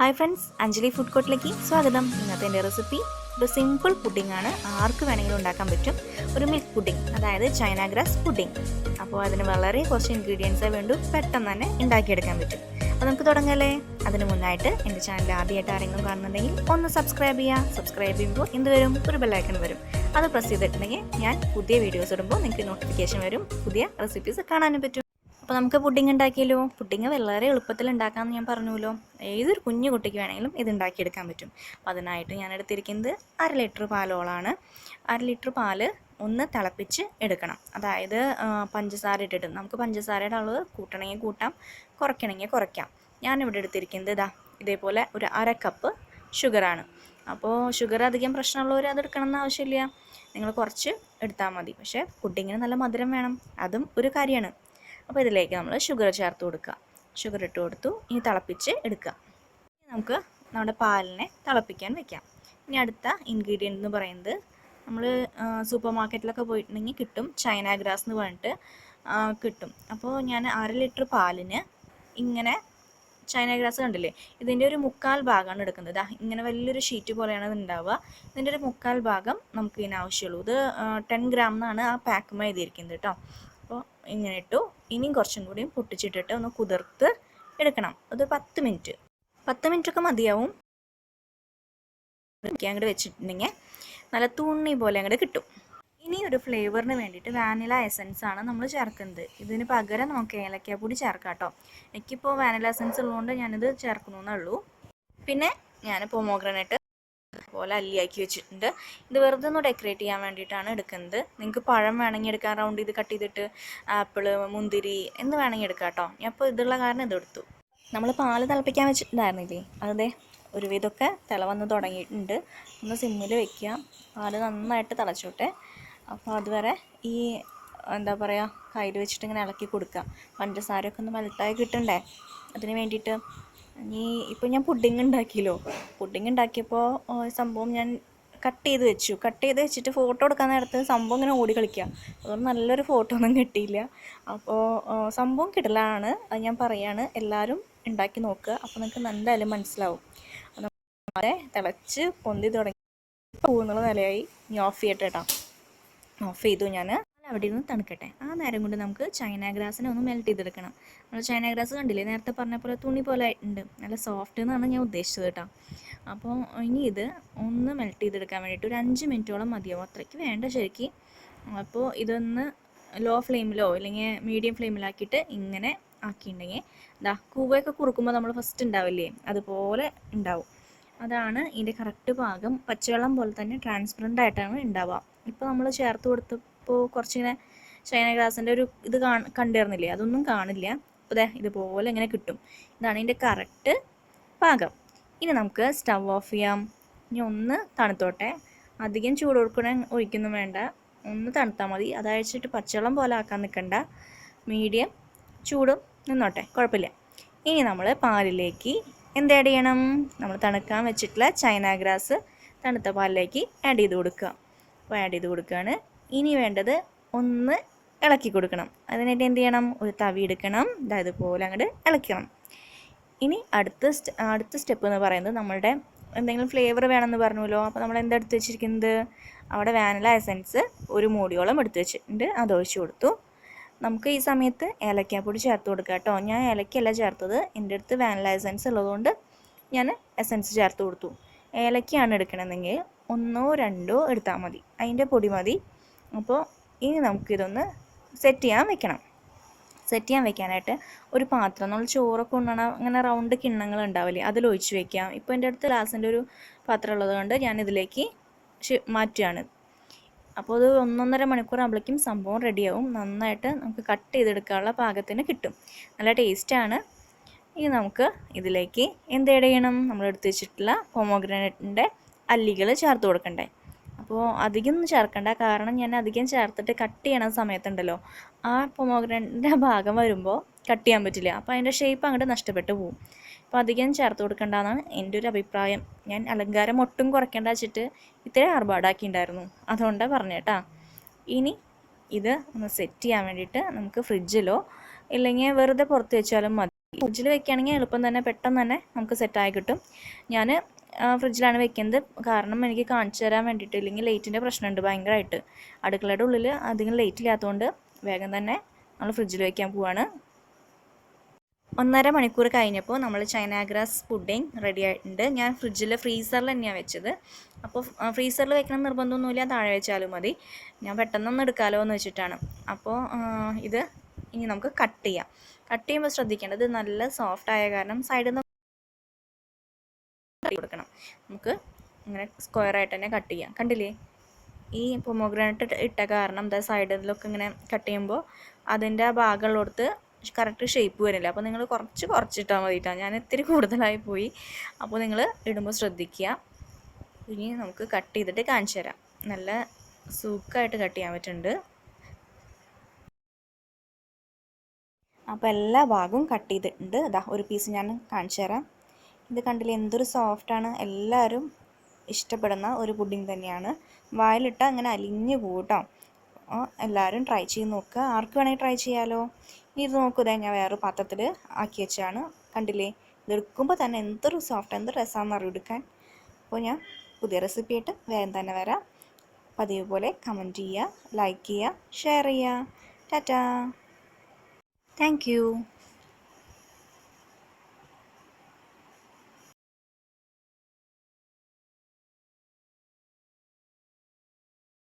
Hi friends, Anjali food കോർട്ടിലേക്ക് സ്വാഗതം. ഇന്നത്തെ എൻ്റെ റെസിപ്പി ഒരു സിമ്പിൾ പുഡിംഗ് ആണ്. ആർക്ക് വേണമെങ്കിലും ഉണ്ടാക്കാൻ പറ്റും. ഒരു മിൽക്ക് പുഡിംഗ്, അതായത് ചൈന ഗ്രാസ് പുഡിംഗ്. അപ്പോൾ അതിന് വളരെ കുറച്ച് ഇൻഗ്രീഡിയൻസേ വേണ്ടൂ, പെട്ടെന്ന് തന്നെ ഉണ്ടാക്കിയെടുക്കാൻ പറ്റും. അപ്പോൾ നമുക്ക് തുടങ്ങല്ലേ. അതിന് മുന്നായിട്ട് എൻ്റെ ചാനൽ ആദ്യമായിട്ട് ആരെങ്കിലും കാണുന്നുണ്ടെങ്കിൽ ഒന്ന് സബ്സ്ക്രൈബ് ചെയ്യുക. സബ്സ്ക്രൈബ് ചെയ്യുമ്പോൾ എന്ത് വരും? ഒരു ബെല്ലൈക്കൺ വരും. അത് പ്രസ് ചെയ്തിട്ടുണ്ടെങ്കിൽ ഞാൻ പുതിയ വീഡിയോസ് ഇടുമ്പോൾ നിങ്ങൾക്ക് നോട്ടിഫിക്കേഷൻ വരും, പുതിയ റെസിപ്പീസ് കാണാനും പറ്റും. അപ്പോൾ നമുക്ക് പുഡിംഗ് ഉണ്ടാക്കിയല്ലോ. പുഡിംഗ് വളരെ എളുപ്പത്തിൽ ഉണ്ടാക്കാമെന്ന് ഞാൻ പറഞ്ഞല്ലോ. ഏതൊരു കുഞ്ഞു കുട്ടിക്ക് വേണമെങ്കിലും ഇത് ഉണ്ടാക്കിയെടുക്കാൻ പറ്റും. അപ്പോൾ അതിനായിട്ട് ഞാൻ എടുത്തിരിക്കുന്നത് 1/2 ലിറ്റർ പാലോളാണ്. 1/2 ലിറ്റർ പാല് ഒന്ന് തിളപ്പിച്ച് എടുക്കണം. അതായത് പഞ്ചസാര ഇട്ടിട്ട് നമുക്ക് പഞ്ചസാരയുടെ അളവ് കൂട്ടണമെങ്കിൽ കൂട്ടാം, കുറയ്ക്കണമെങ്കിൽ കുറയ്ക്കാം. ഞാനിവിടെ എടുത്തിരിക്കുന്നത് ഇതേപോലെ ഒരു 1/2 കപ്പ് ഷുഗറാണ്. അപ്പോൾ ഷുഗർ അധികം പ്രശ്നമുള്ളവർ അത് എടുക്കണമെന്ന് ആവശ്യമില്ല, നിങ്ങൾ കുറച്ച് എടുത്താൽ മതി. പക്ഷേ പുഡിങ്ങിന് നല്ല മധുരം വേണം, അതും ഒരു കാര്യമാണ്. അപ്പോൾ ഇതിലേക്ക് നമ്മൾ ഷുഗർ ചേർത്ത് കൊടുക്കുക. ഷുഗർ ഇട്ട് കൊടുത്തു. ഇനി തിളപ്പിച്ച് എടുക്കുക. നമുക്ക് നമ്മുടെ പാലിനെ തിളപ്പിക്കാൻ വെക്കാം. ഇനി അടുത്ത ഇൻഗ്രീഡിയൻ്റ് എന്ന് പറയുന്നത് നമ്മൾ സൂപ്പർ മാർക്കറ്റിലൊക്കെ പോയിട്ടുണ്ടെങ്കിൽ കിട്ടും, ചൈന ഗ്രാസ് എന്ന് പറഞ്ഞിട്ട് കിട്ടും. അപ്പോൾ ഞാൻ 1/2 ലിറ്റർ പാലിന് ഇങ്ങനെ ചൈന ഗ്രാസ് കണ്ടില്ലേ, ഇതിൻ്റെ ഒരു 1/4 ഭാഗമാണ് എടുക്കുന്നത്. ഇങ്ങനെ വലിയൊരു ഷീറ്റ് പോലെയാണ് ഇത് ഉണ്ടാവുക. ഇതിൻ്റെ ഒരു 1/4 ഭാഗം നമുക്ക് ഇതിന് ആവശ്യമുള്ളൂ. ഇത് 10 ഗ്രാം എന്നാണ് ആ പാക്കുമായി എഴുതിയിരിക്കുന്നത് കേട്ടോ. അപ്പോൾ ഇങ്ങനെ ഇട്ടു. ഇനിയും കുറച്ചും കൂടിയും പൊട്ടിച്ചിട്ടിട്ട് ഒന്ന് കുതിർത്ത് എടുക്കണം. അത് 10 മിനിറ്റ് ഒക്കെ മതിയാവും. അങ്ങോട്ട് വെച്ചിട്ടുണ്ടെങ്കിൽ നല്ല തുണി പോലെ അങ്ങോട്ട് കിട്ടും. ഇനി ഒരു ഫ്ലേവറിന് വേണ്ടിയിട്ട് വാനില എസൻസ് ആണ് നമ്മൾ ചേർക്കുന്നത്. ഇതിന് പകരം നമുക്ക് ഏലക്കാപ്പൊടി ചേർക്കാം കേട്ടോ. എനിക്കിപ്പോൾ വാനില എസൻസ് ഉള്ളതുകൊണ്ട് ഞാനിത് ചേർക്കണമെന്നേ ഉള്ളൂ. പിന്നെ ഞാൻ പൊമോഗ്രാനേറ്റ് പോലെ അല്ലിയാക്കി വെച്ചിട്ടുണ്ട്. ഇത് വെറുതെ ഒന്ന് ഡെക്കറേറ്റ് ചെയ്യാൻ വേണ്ടിയിട്ടാണ് എടുക്കുന്നത്. നിങ്ങൾക്ക് പഴം വേണമെങ്കിൽ എടുക്കാം, റൗണ്ട് ചെയ്ത് കട്ട് ചെയ്തിട്ട് ആപ്പിൾ, മുന്തിരി എന്ന് വേണമെങ്കിൽ എടുക്കാം കേട്ടോ. ഞാൻ ഇപ്പോൾ ഇതുള്ള കാരണം ഇതെടുത്തു. നമ്മൾ പാല് തിളപ്പിക്കാൻ വെച്ചിട്ടുണ്ടായിരുന്നില്ലേ, അതെ ഒരുവിധമൊക്കെ വന്ന് തുടങ്ങിയിട്ടുണ്ട്. ഒന്ന് സിമ്മിൽ വെക്കുക. പാല് നന്നായിട്ട് തിളച്ചോട്ടെ. അപ്പോൾ അതുവരെ ഈ എന്താ പറയുക, കയ്യിൽ വെച്ചിട്ട് ഇങ്ങനെ ഇളക്കി കൊടുക്കുക. പഞ്ചസാരയൊക്കെ ഒന്ന് മെൽട്ടായി കിട്ടണ്ടേ, അതിന് വേണ്ടിയിട്ട്. ഇനി ഇപ്പോൾ ഞാൻ പുഡിംഗ് ഉണ്ടാക്കിയല്ലോ. പുഡിംഗ് ഉണ്ടാക്കിയപ്പോൾ സംഭവം ഞാൻ കട്ട് ചെയ്ത് വെച്ചിട്ട് ഫോട്ടോ എടുക്കാൻ നേരത്ത് സംഭവം ഇങ്ങനെ ഓടി കളിക്കുക. അതുകൊണ്ട് നല്ലൊരു ഫോട്ടോ ഒന്നും കിട്ടിയില്ല. അപ്പോൾ സംഭവം കിടലാണ്, അത് ഞാൻ പറയാണ്. എല്ലാവരും ഉണ്ടാക്കി നോക്കുക, അപ്പോൾ നിങ്ങൾക്ക് എന്തായാലും മനസ്സിലാവും. അത് തിളച്ച് പൊന്തി തുടങ്ങി പോകുന്നുള്ള നിലയായി. ഇനി ഓഫ് ചെയ്യട്ടെ കേട്ടോ. ഓഫ് ചെയ്തു ഞാൻ. അവിടെ ഇരുന്ന് തണുക്കട്ടെ. ആ നേരം കൊണ്ട് നമുക്ക് ചൈന ഗ്രാസിനെ ഒന്ന് മെൽറ്റ് ചെയ്തെടുക്കണം. നമ്മൾ ചൈന ഗ്രാസ് കണ്ടില്ലേ, നേരത്തെ പറഞ്ഞ പോലെ തുണി പോലെ ഉണ്ട്, നല്ല സോഫ്റ്റ് എന്നാണ് ഞാൻ ഉദ്ദേശിച്ചത് കേട്ടോ. അപ്പോൾ ഇനി ഇത് ഒന്ന് മെൽറ്റ് ചെയ്തെടുക്കാൻ വേണ്ടിയിട്ട് ഒരു 5 മിനിറ്റോളം മതിയാവും. അത്രയ്ക്ക് വേണ്ട ശരിക്കും. അപ്പോൾ ഇതൊന്ന് ലോ ഫ്ലെയിമിലോ അല്ലെങ്കിൽ മീഡിയം ഫ്ലെയിമിലാക്കിയിട്ട് ഇങ്ങനെ ആക്കിയിട്ടുണ്ടെങ്കിൽ കൂവയൊക്കെ കുറുക്കുമ്പോൾ നമ്മൾ ഫസ്റ്റ് ഉണ്ടാവില്ലേ, അതുപോലെ ഉണ്ടാവും. അതാണ് ഇതിൻ്റെ കറക്റ്റ് പാകം. പച്ചവെള്ളം പോലെ തന്നെ ട്രാൻസ്പെറൻ്റ് ആയിട്ടാണ് ഉണ്ടാവുക. ഇപ്പോൾ നമ്മൾ ചേർത്ത് കൊടുത്തപ്പോൾ കുറച്ചിങ്ങനെ ചൈന ഗ്രാസിൻ്റെ ഒരു ഇത് കണ്ടിരുന്നില്ലേ, അതൊന്നും കാണില്ല. അപ്പോൾ ഇതുപോലെ ഇങ്ങനെ കിട്ടും. ഇതാണ് ഇതിൻ്റെ കറക്റ്റ് പാകം. ഇനി നമുക്ക് സ്റ്റവ് ഓഫ് ചെയ്യാം. ഇനി ഒന്ന് തണുത്തോട്ടെ. അധികം ചൂട് ഒഴിക്കൊന്നും വേണ്ട, ഒന്ന് തണുത്താൽ മതി. അതഴിച്ചിട്ട് പച്ചവെള്ളം പോലെ ആക്കാൻ നിൽക്കണ്ട, മീഡിയം ചൂടും നിന്നോട്ടെ, കുഴപ്പമില്ല. ഇനി നമ്മൾ പാലിലേക്ക് എന്ത് ആഡ് ചെയ്യണം? നമ്മൾ തണുക്കാൻ വെച്ചിട്ടുള്ള ചൈന ഗ്രാസ് തണുത്ത പാലിലേക്ക് ആഡ് ചെയ്ത് കൊടുക്കുക. അപ്പോൾ ആഡ് ചെയ്ത് കൊടുക്കുകയാണ്. ഇനി വേണ്ടത് ഒന്ന് ഇളക്കി കൊടുക്കണം. അതിനായിട്ട് എന്ത് ചെയ്യണം? ഒരു തവി എടുക്കണം, ഇതുപോലെ അങ്ങോട്ട് ഇളക്കണം. ഇനി അടുത്ത സ്റ്റെപ്പ് എന്ന് പറയുന്നത് നമ്മളുടെ എന്തെങ്കിലും ഫ്ലേവർ വേണമെന്ന് പറഞ്ഞല്ലോ. അപ്പോൾ നമ്മൾ എന്താ എടുത്ത് വെച്ചിരിക്കുന്നത്? അവിടെ വാനില എസൻസ് ഒരു മൂടിയോളം എടുത്ത് വെച്ചിട്ടുണ്ട്, അത് ഒഴിച്ച് കൊടുത്തു. നമുക്ക് ഈ സമയത്ത് ഏലക്കാപ്പൊടി ചേർത്ത് കൊടുക്കുക കേട്ടോ. ഞാൻ ഏലക്കയല്ല ചേർത്തത്, എൻ്റെ അടുത്ത് വാനില എസൻസ് ഉള്ളതുകൊണ്ട് ഞാൻ എസൻസ് ചേർത്ത് കൊടുത്തു. ഏലക്കയാണ് എടുക്കണമെങ്കിൽ 1 or 2 എടുത്താൽ മതി, അതിൻ്റെ പൊടി മതി. അപ്പോൾ ഇനി നമുക്കിതൊന്ന് സെറ്റ് ചെയ്യാൻ വെക്കാനായിട്ട് ഒരു പാത്രം, നമ്മൾ ചോറൊക്കെ കൊണ്ടാണ് അങ്ങനെ റൗണ്ട് കിണ്ണങ്ങൾ ഉണ്ടാവില്ലേ, അതിലൊഴിച്ച് വെക്കാം. ഇപ്പോൾ എൻ്റെ അടുത്ത് ഗ്ലാസിൻ്റെ ഒരു പാത്രം ഉള്ളത് കൊണ്ട് ഞാൻ ഇതിലേക്ക് മാറ്റുകയാണ്. അപ്പോൾ അത് 1-1.5 മണിക്കൂർ ആകുമ്പോഴേക്കും സംഭവം റെഡിയാവും. നന്നായിട്ട് നമുക്ക് കട്ട് ചെയ്തെടുക്കാനുള്ള പാകത്തിന് കിട്ടും. നല്ല ടേസ്റ്റാണ്. ഇനി നമുക്ക് ഇതിലേക്ക് എന്ത് ആഡ് ചെയ്യണം? നമ്മൾ എടുത്ത് വെച്ചിട്ടുള്ള പൊമോഗ്രാനേറ്റിൻ്റെ അല്ലികൾ ചേർത്ത് കൊടുക്കണ്ടേ. അപ്പോൾ അധികം ഒന്നും ചേർക്കണ്ട, കാരണം ഞാൻ അധികം ചേർത്തിട്ട് കട്ട് ചെയ്യണ സമയത്തുണ്ടല്ലോ, ആ പൊമോഗ്രാനേറ്റിൻ്റെ ഭാഗം വരുമ്പോൾ കട്ട് ചെയ്യാൻ പറ്റില്ല. അപ്പോൾ അതിൻ്റെ ഷേപ്പ് അങ്ങോട്ട് നഷ്ടപ്പെട്ടു പോകും. അപ്പോൾ അധികം ചേർത്ത് കൊടുക്കേണ്ടതാണ് എൻ്റെ ഒരു അഭിപ്രായം. ഞാൻ അലങ്കാരം ഒട്ടും കുറയ്ക്കേണ്ട വെച്ചിട്ട് ഇത്രയും ആർഭാടാക്കിയിട്ടുണ്ടായിരുന്നു, അതുകൊണ്ടാണ് പറഞ്ഞേട്ടാ. ഇനി ഇത് ഒന്ന് സെറ്റ് ചെയ്യാൻ വേണ്ടിയിട്ട് നമുക്ക് ഫ്രിഡ്ജിലോ ഇല്ലെങ്കിൽ വെറുതെ പുറത്ത് വെച്ചാലും മതി. ഫ്രിഡ്ജിൽ വെക്കുകയാണെങ്കിൽ എളുപ്പം തന്നെ പെട്ടെന്ന് തന്നെ നമുക്ക് സെറ്റായി കിട്ടും. ഞാൻ ഫ്രിഡ്ജിലാണ് വെക്കുന്നത്, കാരണം എനിക്ക് കാണിച്ചു തരാൻ വേണ്ടിയിട്ട്. ഇല്ലെങ്കിൽ ലൈറ്റിൻ്റെ പ്രശ്നമുണ്ട് ഭയങ്കരമായിട്ട്. അടുക്കളയുടെ ഉള്ളിൽ അധികം ലൈറ്റ് ഇല്ലാത്തതുകൊണ്ട് വേഗം തന്നെ നമ്മൾ ഫ്രിഡ്ജിൽ വെക്കാൻ പോവാണ്. 1.5 മണിക്കൂർ കഴിഞ്ഞപ്പോൾ നമ്മൾ ചൈന ഗ്രാസ് പുഡിംഗ് റെഡി ആയിട്ടുണ്ട്. ഞാൻ ഫ്രീസറിൽ തന്നെയാണ് വെച്ചത്. അപ്പോൾ ഫ്രീസറിൽ വെക്കണം നിർബന്ധമൊന്നുമില്ല, താഴെ വെച്ചാലും മതി. ഞാൻ പെട്ടെന്നൊന്നും എടുക്കാമല്ലോ എന്ന് വെച്ചിട്ടാണ്. അപ്പോൾ ഇത് ഇനി നമുക്ക് കട്ട് ചെയ്യാം. കട്ട് ചെയ്യുമ്പോൾ ശ്രദ്ധിക്കേണ്ടത് നല്ല സോഫ്റ്റ് ആയ കാരണം സൈഡിൽ നിന്ന് കൊടുക്കണം. നമുക്ക് ഇങ്ങനെ സ്ക്വയറായിട്ട് തന്നെ കട്ട് ചെയ്യാം. കണ്ടില്ലേ, ഈ പൊമോഗ്രാനൈറ്റ് ഇട്ട കാരണം എന്താ സൈഡിലൊക്കെ ഇങ്ങനെ കട്ട് ചെയ്യുമ്പോൾ അതിൻ്റെ ആ ഭാഗമുള്ളിടത്ത് കറക്റ്റ് ഷേപ്പ് വരില്ല. അപ്പോൾ നിങ്ങൾ കുറച്ചിട്ടാൽ മതിയിട്ടാണ്. ഞാൻ ഇത്തിരി കൂടുതലായി പോയി. അപ്പോൾ നിങ്ങൾ ഇടുമ്പോൾ ശ്രദ്ധിക്കുക. ഇനി നമുക്ക് കട്ട് ചെയ്തിട്ട് കാണിച്ചു തരാം. നല്ല സൂക്കായിട്ട് കട്ട് ചെയ്യാൻ പറ്റുന്നുണ്ട്. അപ്പോൾ എല്ലാ ഭാഗവും കട്ട് ചെയ്തിട്ടുണ്ട്. ഇതാ ഒരു പീസ് ഞാൻ കാണിച്ചു തരാം. ഇത് കണ്ടില്ലേ എന്തൊരു സോഫ്റ്റാണ്. എല്ലാവരും ഇഷ്ടപ്പെടുന്ന ഒരു പുഡിംഗ് തന്നെയാണ്. വായിലിട്ടാൽ അങ്ങനെ അലിഞ്ഞു പോകും കേട്ടോ. എല്ലാവരും ട്രൈ ചെയ്ത് നോക്കുക. ആർക്ക് വേണമെങ്കിൽ ട്രൈ ചെയ്യാമല്ലോ. ഇത് നോക്കുക, ഞാൻ വേറൊരു പാത്രത്തിൽ ആക്കി വെച്ചാണ്. കണ്ടില്ലേ, ഇതെടുക്കുമ്പോൾ തന്നെ എന്തൊരു സോഫ്റ്റ്, എന്തൊരു രസമാണെന്ന് അറിയും എടുക്കാൻ. അപ്പോൾ ഞാൻ പുതിയ റെസിപ്പി ആയിട്ട് വേഗം തന്നെ വരാം. പതിവ് പോലെ കമൻറ്റ് ചെയ്യുക, ലൈക്ക് ചെയ്യുക, ഷെയർ ചെയ്യുക. Tata, thank you.